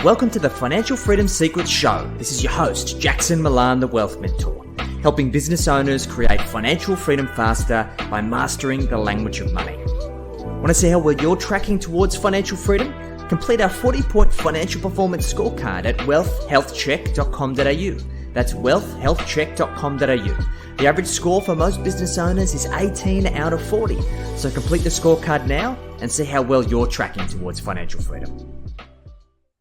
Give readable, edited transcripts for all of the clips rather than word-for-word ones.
Welcome to the Financial Freedom Secrets Show. This is your host, Jackson Millan, the Wealth Mentor, helping business owners create financial freedom faster by mastering the language of money. Want to see how well you're tracking towards financial freedom? Complete our 40-point financial performance scorecard at wealthhealthcheck.com.au. That's wealthhealthcheck.com.au. The average score for most business owners is 18 out of 40. So complete the scorecard now and see how well you're tracking towards financial freedom.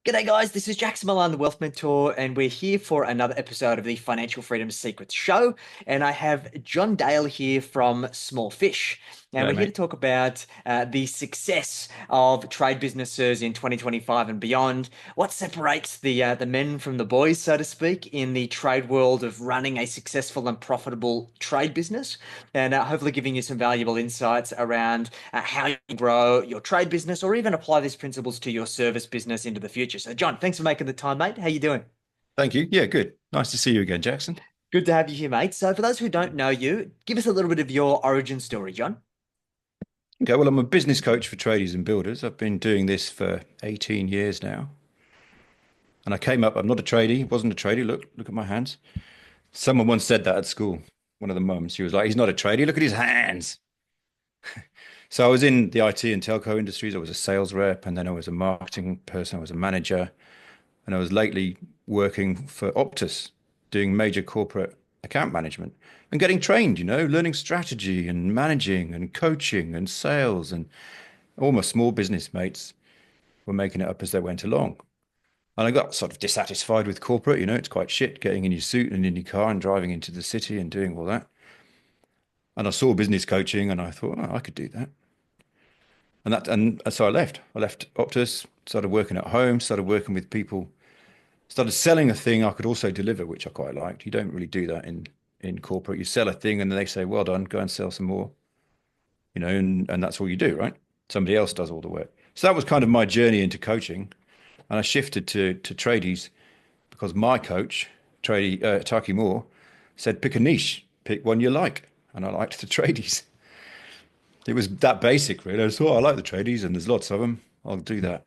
G'day guys, this is Jackson Millan, the Wealth Mentor, and we're here for another episode of the Financial Freedom Secrets Show. And I have John Dale here from Smallfish. And we're here to talk about the success of trade businesses in 2025 and beyond. What separates the men from the boys, so to speak, in the trade world of running a successful and profitable trade business, and hopefully giving you some valuable insights around how you grow your trade business or even apply these principles to your service business into the future. So, John, thanks for making the time, mate. How you doing? Thank you. Yeah, good. Nice to see you again, Jackson. Good to have you here, mate. So, for those who don't know you, give us a little bit of your origin story, John. Okay, well, I'm a business coach for tradies and builders. I've been doing this for 18 years now. And I came up, I'm not a tradie, wasn't a tradie. Look at my hands. Someone once said that at school, one of the mums. She was like, he's not a tradie, look at his hands. So I was in the IT and telco industries. I was a sales rep, and then I was a marketing person. I was a manager. And I was lately working for Optus, doing major corporate account management and getting trained, learning strategy and managing and coaching and sales, and all my small business mates were making it up as they went along. And I got sort of dissatisfied with corporate, it's quite shit getting in your suit and in your car and driving into the city and doing all that. And I saw business coaching and I thought, oh, I could do that. And so I left. I left Optus, started working at home, started working with people, started selling a thing I could also deliver, which I quite liked. You don't really do that in corporate. You sell a thing and then they say, well done, go and sell some more, and that's all you do, right? Somebody else does all the work. So that was kind of my journey into coaching. And I shifted to tradies because my coach, Taki Moore, said, pick a niche, pick one you like. And I liked the tradies. It was that basic, really. I thought, I like the tradies and there's lots of them. I'll do that.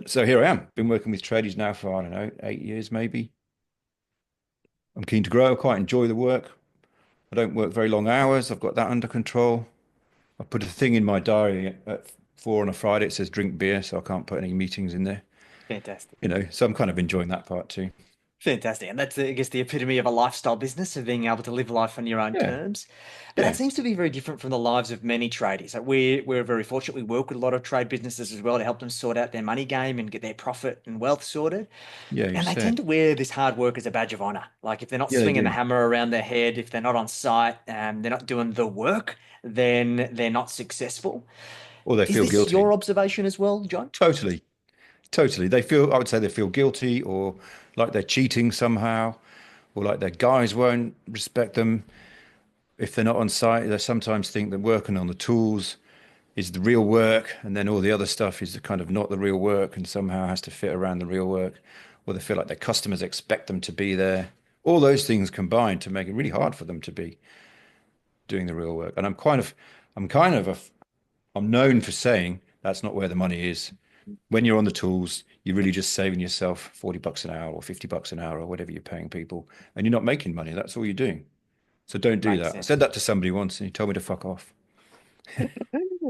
So here I am. Been working with tradies now for, I don't know, 8 years maybe. I'm keen to grow. I quite enjoy the work. I don't work very long hours. I've got that under control. I put a thing in my diary at 4 on a Friday. It says drink beer, so I can't put any meetings in there. Fantastic. So I'm kind of enjoying that part too. Fantastic. And that's, I guess, the epitome of a lifestyle business, of being able to live life on your own terms. But that seems to be very different from the lives of many tradies. Like we're very fortunate. We work with a lot of trade businesses as well to help them sort out their money game and get their profit and wealth sorted. And they tend to wear this hard work as a badge of honor. Like if they're not swinging the hammer around their head, if they're not on site, they're not doing the work, then they're not successful. Or they feel guilty. Is this your observation as well, John? Totally. I would say they feel guilty or like they're cheating somehow, or like their guys won't respect them. If they're not on site, they sometimes think that working on the tools is the real work, and then all the other stuff is the kind of not the real work and somehow has to fit around the real work, or they feel like their customers expect them to be there. All those things combine to make it really hard for them to be doing the real work. And I'm known for saying that's not where the money is. When you're on the tools, you're really just saving yourself $40 an hour or $50 an hour or whatever you're paying people, and you're not making money. That's all you're doing. So don't do that. I said that to somebody once and he told me to fuck off.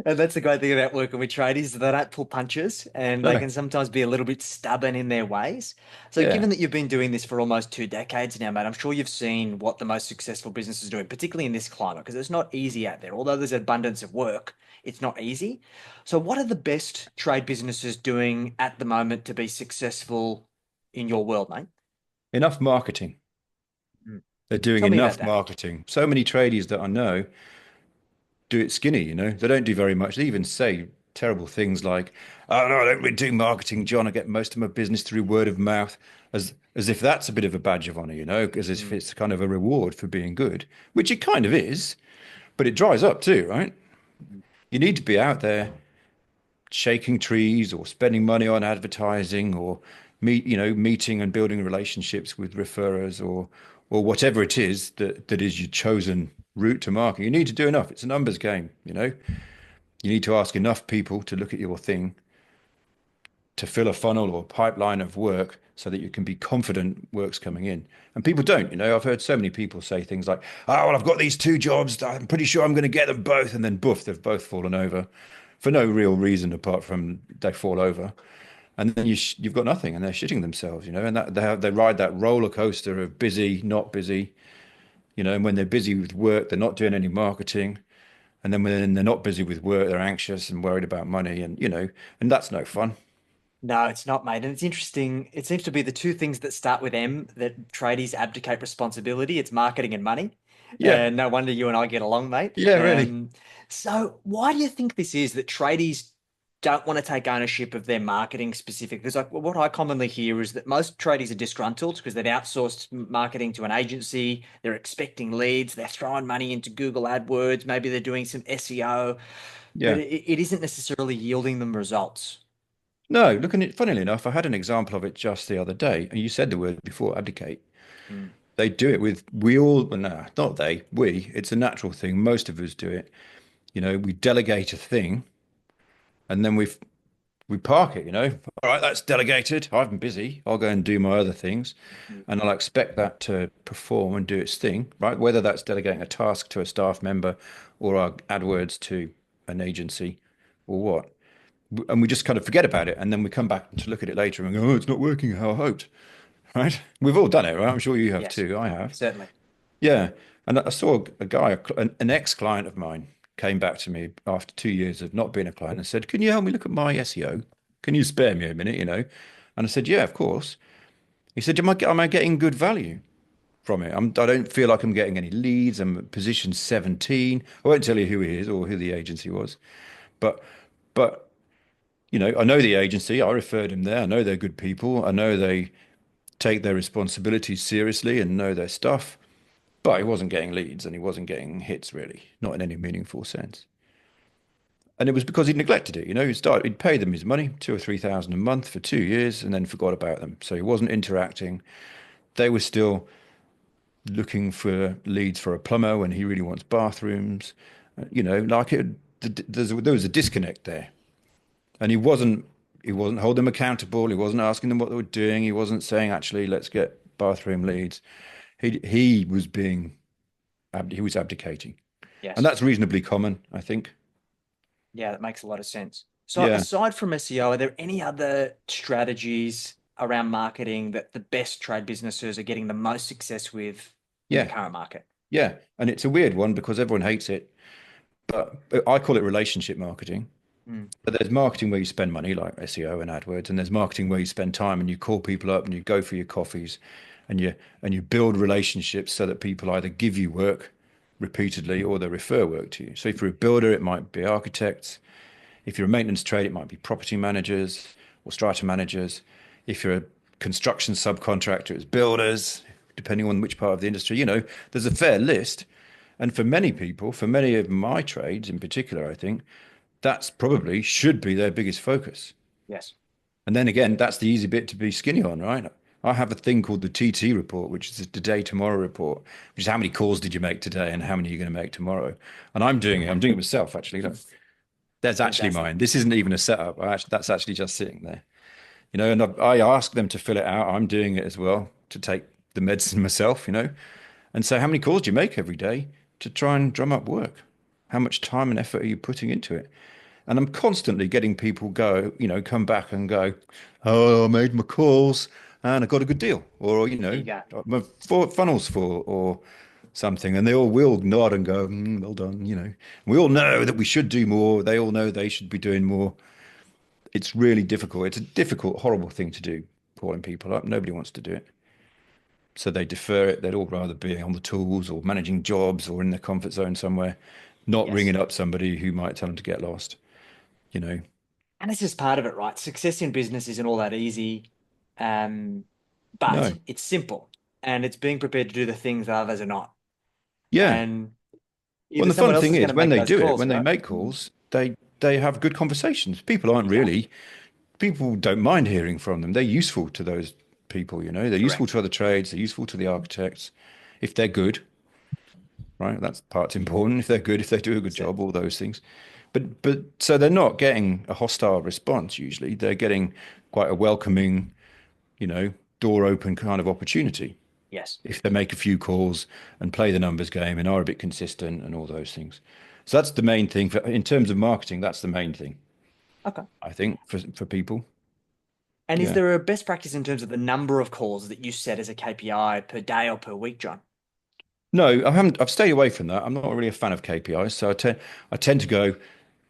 And that's the great thing about working with tradies. They don't pull punches, and they can sometimes be a little bit stubborn in their ways. So given that you've been doing this for almost 2 decades now, mate, I'm sure you've seen what the most successful businesses are doing, particularly in this climate, because it's not easy out there. Although there's an abundance of work, it's not easy. So what are the best trade businesses doing at the moment to be successful in your world, mate? Enough marketing. They're doing enough marketing. So many tradies that I know do it skinny, They don't do very much. They even say terrible things like, oh, no, I don't really do marketing, John. I get most of my business through word of mouth, as if that's a bit of a badge of honor, as if it's kind of a reward for being good, which it kind of is, but it dries up too, right? You need to be out there shaking trees or spending money on advertising or meeting and building relationships with referrers or whatever it is that is your chosen route to market. You need to do enough. It's a numbers game, You need to ask enough people to look at your thing to fill a funnel or pipeline of work so that you can be confident work's coming in. And people don't, I've heard so many people say things like, oh, well, I've got these two jobs. I'm pretty sure I'm going to get them both. And then boof, they've both fallen over for no real reason apart from they fall over. And then you've got nothing and they're shitting themselves, and that they ride that roller coaster of busy, not busy, and when they're busy with work, they're not doing any marketing. And then when they're not busy with work, they're anxious and worried about money and that's no fun. No, it's not, mate. And it's interesting. It seems to be the two things that start with M that tradies abdicate responsibility. It's marketing and money. Yeah. And no wonder you and I get along, mate. Yeah, really. So why do you think this is that tradies don't want to take ownership of their marketing specific? Because like what I commonly hear is that most tradies are disgruntled because they've outsourced marketing to an agency. They're expecting leads. They're throwing money into Google AdWords. Maybe they're doing some SEO, but Yeah. it isn't necessarily yielding them results. No, looking at funnily enough, I had an example of it just the other day, and you said the word before, abdicate. Mm, They do it with we all, well, no, not they, we. It's a natural thing. Most of us do it. We delegate a thing, and then we park it. All right, that's delegated. I'm busy. I'll go and do my other things, mm, and I'll expect that to perform and do its thing, right? Whether that's delegating a task to a staff member or our AdWords to an agency or what. And we just kind of forget about it, and then we come back to look at it later and go, "Oh, it's not working how I hoped." Right? We've all done it, right? I'm sure you have yes, too. I have. certainly. Yeah. And I saw a guy, an ex-client of mine, came back to me after 2 years of not being a client and said, "Can you help me look at my SEO? Can you spare me a minute?" And I said, "Yeah, of course." He said, "Am I getting good value from it? I don't feel like I'm getting any leads. I'm at position 17. I won't tell you who he is or who the agency was, but but I know the agency. I referred him there. I know they're good people. I know they take their responsibilities seriously and know their stuff. But he wasn't getting leads and he wasn't getting hits really, not in any meaningful sense. And it was because he'd neglected it. He'd pay them his money, 2 or 3 thousand a month for 2 years, and then forgot about them. So he wasn't interacting. They were still looking for leads for a plumber when he really wants bathrooms. Like there was a disconnect there. And he wasn't holding them accountable. He wasn't asking them what they were doing. He wasn't saying, actually, let's get bathroom leads. He was abdicating. And Yes. that's reasonably common, I think. Yeah, that makes a lot of sense. So Yeah. aside from SEO, are there any other strategies around marketing that the best trade businesses are getting the most success with in the Yeah. current market? Yeah. And it's a weird one because everyone hates it, but I call it relationship marketing. Mm, But there's marketing where you spend money, like SEO and AdWords, and there's marketing where you spend time and you call people up and you go for your coffees and you build relationships so that people either give you work repeatedly or they refer work to you. So if you're a builder, it might be architects. If you're a maintenance trade, it might be property managers or strata managers. If you're a construction subcontractor, it's builders, depending on which part of the industry. There's a fair list. And for many people, for many of my trades in particular, I think that's probably should be their biggest focus. yes. And then again, that's the easy bit to be skinny on, right? I have a thing called the TT report, which is the today tomorrow report, which is how many calls did you make today and how many are you going to make tomorrow. And I'm doing it. I'm doing it myself, actually. Look, there's actually Fantastic. mine. This isn't even a setup. That's actually just sitting there. And I ask them to fill it out. I'm doing it as well to take the medicine myself, And so how many calls do you make every day to try and drum up work? How much time and effort are you putting into it? And I'm constantly getting people come back and go, "Oh, I made my calls and I got a good deal," or, There you go. my funnel's full or something. And they all will nod and go, "Well done." We all know that we should do more. They all know they should be doing more. It's really difficult. It's a difficult, horrible thing to do, calling people up. Nobody wants to do it. So they defer it. They'd all rather be on the tools or managing jobs or in their comfort zone somewhere, not Yes. ringing up somebody who might tell them to get lost, you know. And it's just part of it, right? Success in business isn't all that easy, um, but No. it's simple and it's being prepared to do the things that others are not. Yeah. And Well, either the fun someone else thing is going is to when make they those do it, calls, when they right? make calls, they have good conversations. People don't mind hearing from them. They're useful to those people. They're useful Correct. to other trades. They're useful to the architects if they're good. right? That's part's important. If they're good, if they do a good That's it. job, all those things. But so they're not getting a hostile response usually. They're getting quite a welcoming, you know, door open kind of opportunity Yes. if they make a few calls and play the numbers game and are a bit consistent and all those things. So that's the main thing for in terms of marketing. That's the main thing Okay. I think for people. And is Yeah. there a best practice in terms of the number of calls that you set as a KPI per day or per week, John? No, I haven't. I've stayed away from that. I'm not really a fan of KPIs, so I tend to go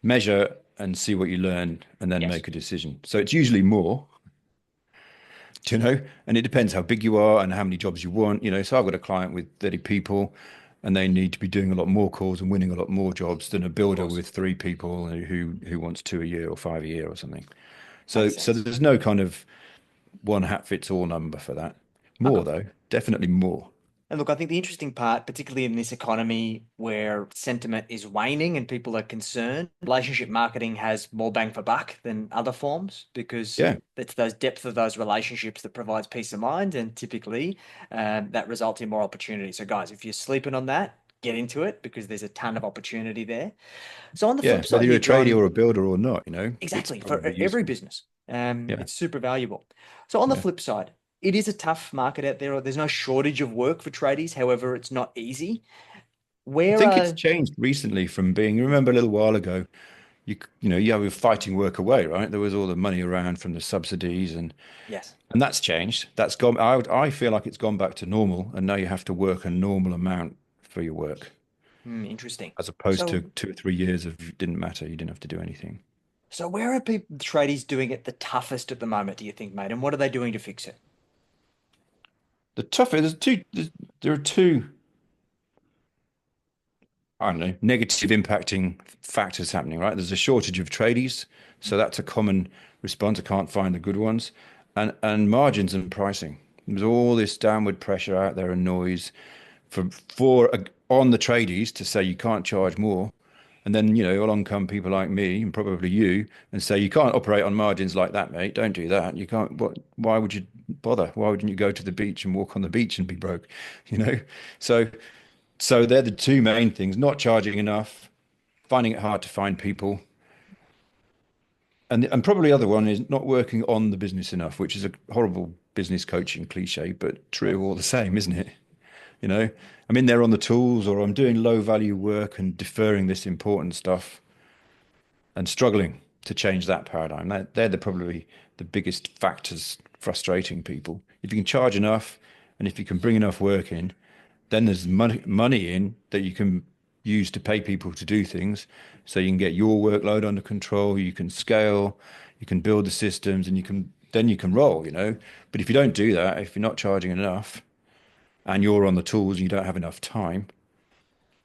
measure and see what you learn and then Yes. make a decision. So it's usually more, do you know, and it depends how big you are and how many jobs you want. So I've got a client with 30 people, and they need to be doing a lot more calls and winning a lot more jobs than a Of builder course. with 3 people who wants two a year or five a year or something. So Makes so sense. there's no kind of one hat fits all number for that. Okay. More though, definitely more. And look, I think the interesting part, particularly in this economy where sentiment is waning and people are concerned, relationship marketing has more bang for buck than other forms because Yeah, it's those depth of those relationships that provides peace of mind, and typically that results in more opportunity. So, guys, if you're sleeping on that, get into it because there's a ton of opportunity there. So, on the yeah. flip Whether side you're here, a tradie John, or a builder or not, it's exactly for probably every useful. business, Yeah, it's super valuable. So, on the yeah. flip side, it is a tough market out there. There's no shortage of work for tradies. However, it's not easy. I Where think it's changed recently from being, you remember a little while ago, you were fighting work away, right? There was all the money around from the subsidies yes, and that's changed. That's gone. I feel like it's gone back to normal, and now you have to work a normal amount for your work, interesting. as opposed to So, 2 or 3 years of it didn't matter. You didn't have to do anything. so where are people tradies doing it the toughest at the moment, do you think, mate? And what are they doing to fix it? The tougher, there are two, I don't know, negative impacting factors happening, right? There's a shortage of tradies, so that's a common response. I can't find the good ones, and margins and pricing. There's all this downward pressure out there and noise for on the tradies to say you can't charge more, and then along come people like me and probably you and say you can't operate on margins like that, mate. Don't do that. You can't. What? Why would you bother? Why wouldn't you go to the beach and walk on the beach and be broke? You know. So so they're the two main things: not charging enough, finding it hard to find people, and probably the other one is not working on the business enough, which is a horrible business coaching cliche, but Yeah, true all the same, isn't it? You know, I'm in there on the tools, or I'm doing low value work and deferring this important stuff and struggling to change that paradigm. They're probably the biggest factors frustrating people. If you can charge enough and if you can bring enough work in, then there's money in that you can use to pay people to do things. So you can get your workload under control, you can scale, you can build the systems, and you can roll. But if you don't do that, if you're not charging enough and you're on the tools and you don't have enough time,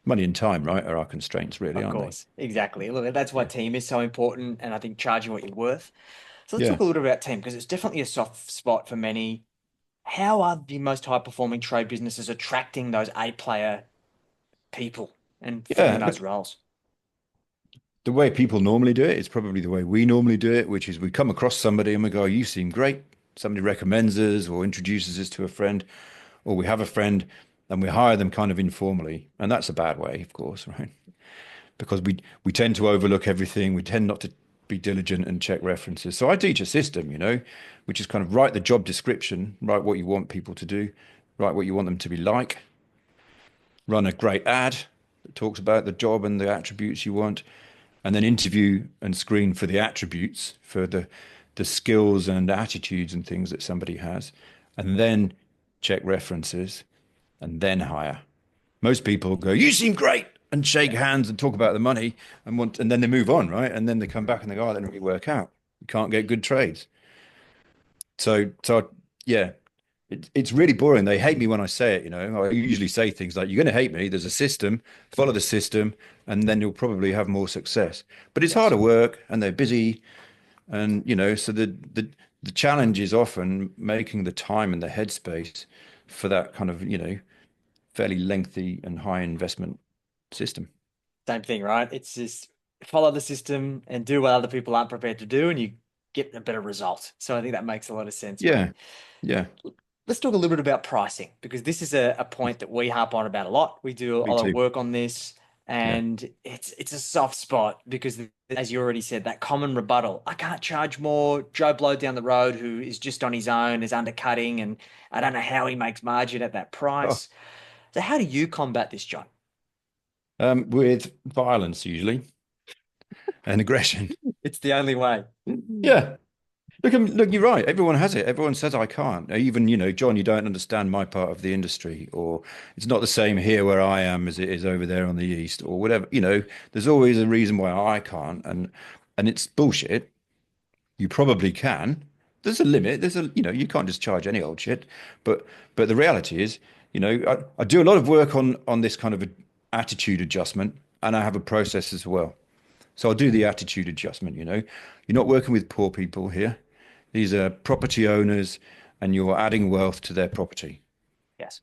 money and time, right, are our constraints really, of aren't they? course. Exactly. Look, that's why Yeah. team is so important, and I think charging what you're worth. So let's Yeah. talk a little bit about team because it's definitely a soft spot for many. How are the most high performing trade businesses attracting those A-player people and filling Yeah. those roles? The way people normally do it is probably the way we normally do it, which is we come across somebody and we go, "You seem great." Somebody recommends us or introduces us to a friend, or we have a friend and we hire them kind of informally. And that's a bad way, of course, right? Because we tend to overlook everything. We tend not to be diligent and check references. So I teach a system, which is kind of write the job description, write what you want people to do, write what you want them to be like, run a great ad that talks about the job and the attributes you want, and then interview and screen for the attributes, for the skills and attitudes and things that somebody has, and then check references and then hire. Most people go, "You seem great," and shake Yeah, hands and talk about the money and then they move on, right? And then they come back and they go, "Oh, that didn't really work out. You can't get good trades." So yeah, it's really boring. They hate me when I say it. I usually say things like, "You're going to hate me. There's a system. Follow the system, and then you'll probably have more success." But it's yes. harder work, and they're busy, and so the challenge is often making the time and the headspace for that kind of fairly lengthy and high investment system. Same thing, right? It's just follow the system and do what other people aren't prepared to do, and you get a better result. So I think that makes a lot of sense, mate. Yeah, yeah, let's talk a little bit about pricing because this is a point that we harp on about a lot. We do a Me lot of too. work on this, Yeah. and it's a soft spot because, as you already said, that common rebuttal. I can't charge more. Joe Blow down the road, who is just on his own, is undercutting, and I don't know how he makes margin at that Oh, price. So, how do you combat this, John? with violence usually and aggression. It's the only way. Yeah. Look, you're right. Everyone has it. Everyone says I can't. Even, John, you don't understand my part of the industry, or it's not the same here where I am as it is over there on the east, or whatever. There's always a reason why I can't, and it's bullshit. You probably can. There's a limit. You can't just charge any old shit. But the reality is, I do a lot of work on this kind of attitude adjustment, and I have a process as well. So I'll do the attitude adjustment. You're not working with poor people here. These are property owners, and you're adding wealth to their property, Yes.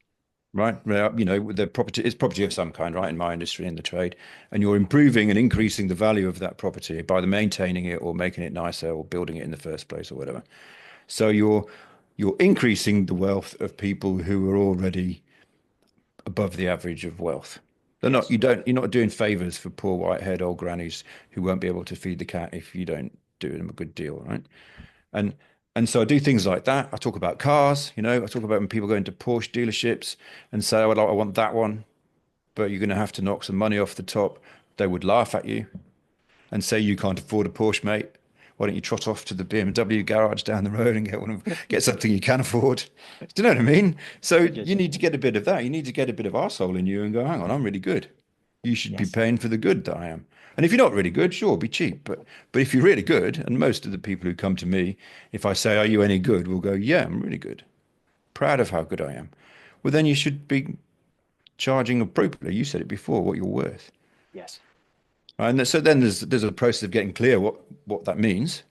right? The property is property of some kind, right? In my industry, in the trade, and you're improving and increasing the value of that property by the maintaining it or making it nicer or building it in the first place or whatever. So you're increasing the wealth of people who are already above the average of wealth. Yes. You're not doing favors for poor white-haired old grannies who won't be able to feed the cat if you don't do them a good deal, right? And and so I do things like that. I talk about cars, I talk about when people go into Porsche dealerships and say, well, I want that one, but you're going to have to knock some money off the top. They would laugh at you and say you can't afford a Porsche, mate. Why don't you trot off to the BMW garage down the road and get something you can afford? Do you know what I mean? So I get you you. need to get a bit of that. You need to get a bit of arsehole in you and go, hang on, I'm really good. You should be Yes. paying for the good that I am. And if you're not really good, sure, be cheap. But if you're really good, and most of the people who come to me, if I say, are you any good? Will go, yeah, I'm really good. Proud of how good I am. Well, then you should be charging appropriately. You said it before, what you're worth. Yes. And so then there's a process of getting clear what that means,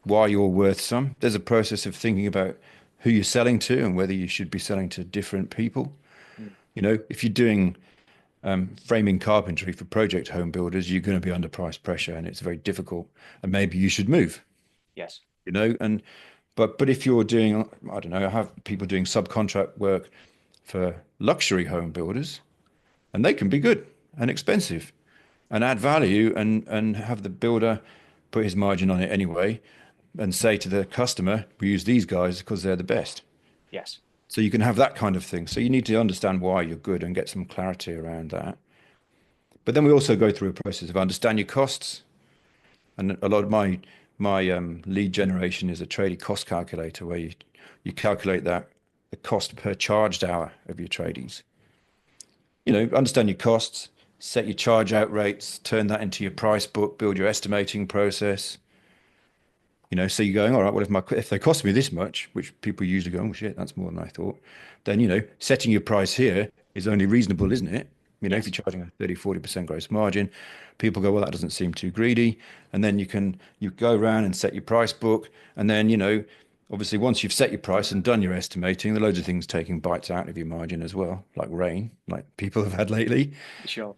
why you're worth some. There's a process of thinking about who you're selling to and whether you should be selling to different people. Mm. If you're doing framing carpentry for project home builders, you're going to be under price pressure and it's very difficult. And maybe you should move, Yes. and but if you're doing, I don't know, I have people doing subcontract work for luxury home builders, and they can be good and expensive and add value and have the builder put his margin on it anyway and say to the customer, we use these guys because they're the best. Yes. So you can have that kind of thing. So you need to understand why you're good and get some clarity around that. But then we also go through a process of understand your costs. And a lot of my lead generation is a tradie cost calculator where you calculate that the cost per charged hour of your tradies. Understand your costs, set your charge out rates, turn that into your price book, build your estimating process. So you're going, all right, well, if they cost me this much, which people usually go, oh shit, that's more than I thought, then, setting your price here is only reasonable, isn't it? If you're Yes. charging a 30-40% gross margin, people go, well, that doesn't seem too greedy. And then you go around and set your price book. And then, obviously once you've set your price and done your estimating, there are loads of things taking bites out of your margin as well, like rain, like people have had lately. Sure.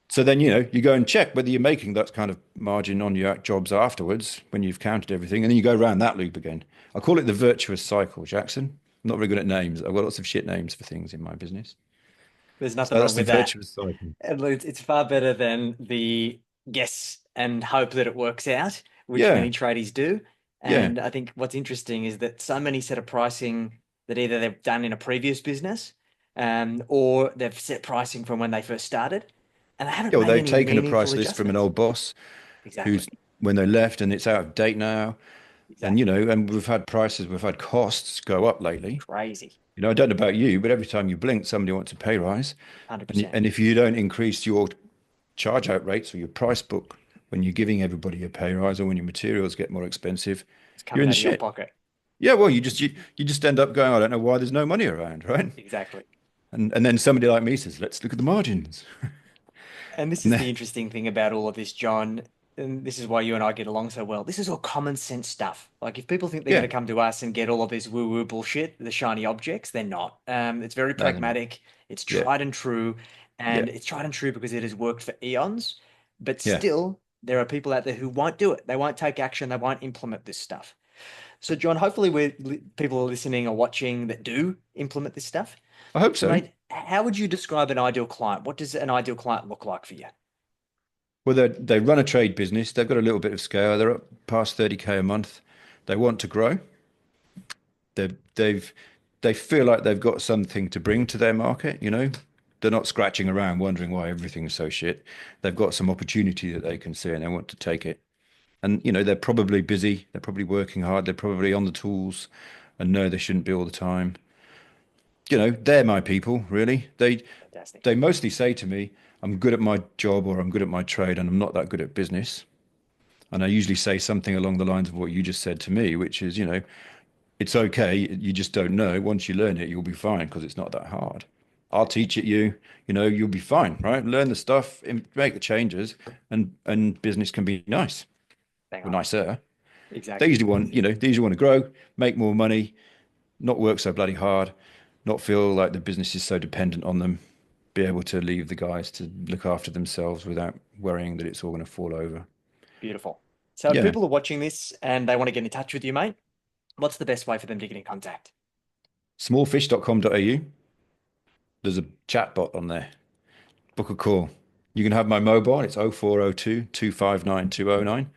So then, you go and check whether you're making that kind of margin on your jobs afterwards when you've counted everything. And then you go around that loop again. I call it the virtuous cycle, Jackson. I'm not very good at names. I've got lots of shit names for things in my business. There's nothing So wrong that's the with that. virtuous cycle. And it's far better than the guess and hope that it works out, which Yeah. many tradies do. Yeah. And I think what's interesting is that so many set a pricing that either they've done in a previous business, or they've set pricing from when they first started, and they haven't Yeah. Well, made they've any taken a meaningful price list from an adjustments. old boss Exactly. who's when they left and it's out of date now. And, Exactly. and we've had costs go up lately. Crazy. I don't know about you, but every time you blink, somebody wants a pay rise. And, 100%. and if you don't increase your charge out rates or your price book when you're giving everybody a pay rise or when your materials get more expensive, It's you're coming in the out of your shit. pocket. Yeah, well, you just end up going, I don't know why there's no money around, right? Exactly. And then somebody like me says, let's look at the margins. And this And is then, the interesting thing about all of this, John. And this is why you and I get along so well. This is all common sense stuff. Like if people think they're going yeah, to come to us and get all of this woo-woo bullshit, the shiny objects, they're not. It's very no, they're not. pragmatic. It's Yeah, tried and true, yeah, and it's tried and true because it has worked for eons. But yeah, still, there are people out there who won't do it. They won't take action. They won't implement this stuff. So, John, hopefully people are listening or watching that do implement this stuff. I hope So, so. mate, how would you describe an ideal client? What does an ideal client look like for you? Well, they run a trade business. They've got a little bit of scale. They're up past 30K a month. They want to grow. They've they feel like they've got something to bring to their market, you know. They're not scratching around wondering why everything's so shit. They've got some opportunity that they can see and they want to take it. And you know, they're probably busy, they're probably working hard, they're probably on the tools and know they shouldn't be all the time. You know, they're my people, really. Fantastic. They mostly say to me, I'm good at my job or I'm good at my trade and I'm not that good at business. And I usually say something along the lines of what you just said to me, which is, you know, it's okay. You just don't know. Once you learn it, you'll be fine because it's not that hard. I'll teach it you. You know, you'll be fine, right? Learn the stuff, make the changes, and business can be nice Bang or on. nicer. They Exactly. usually want, you know, they usually want to grow, make more money, not work so bloody hard, not feel like the business is so dependent on them, be able to leave the guys to look after themselves without worrying that it's all going to fall over. Beautiful. So, if Yeah. people are watching this and they want to get in touch with you, mate, what's the best way for them to get in contact? Smallfish.com.au. There's a chat bot on there. Book a call. You can have my mobile. It's 0402 259 209,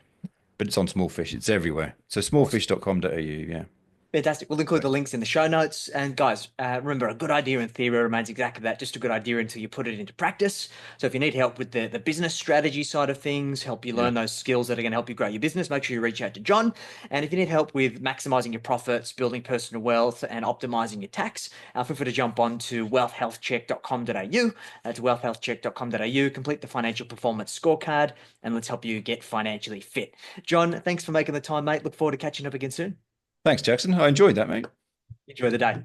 but it's on Smallfish. It's everywhere. So Awesome. smallfish.com.au. Yeah. Fantastic. We'll include the links in the show notes. And guys, remember, a good idea in theory remains exactly that, just a good idea until you put it into practice. So if you need help with the business strategy side of things, help you Yeah. learn those skills that are going to help you grow your business, make sure you reach out to John. And if you need help with maximizing your profits, building personal wealth, and optimizing your tax, feel free to jump on to wealthhealthcheck.com.au. That's wealthhealthcheck.com.au. Complete the financial performance scorecard, and let's help you get financially fit. John, thanks for making the time, mate. Look forward to catching up again soon. Thanks, Jackson. I enjoyed that, mate. Enjoy the day.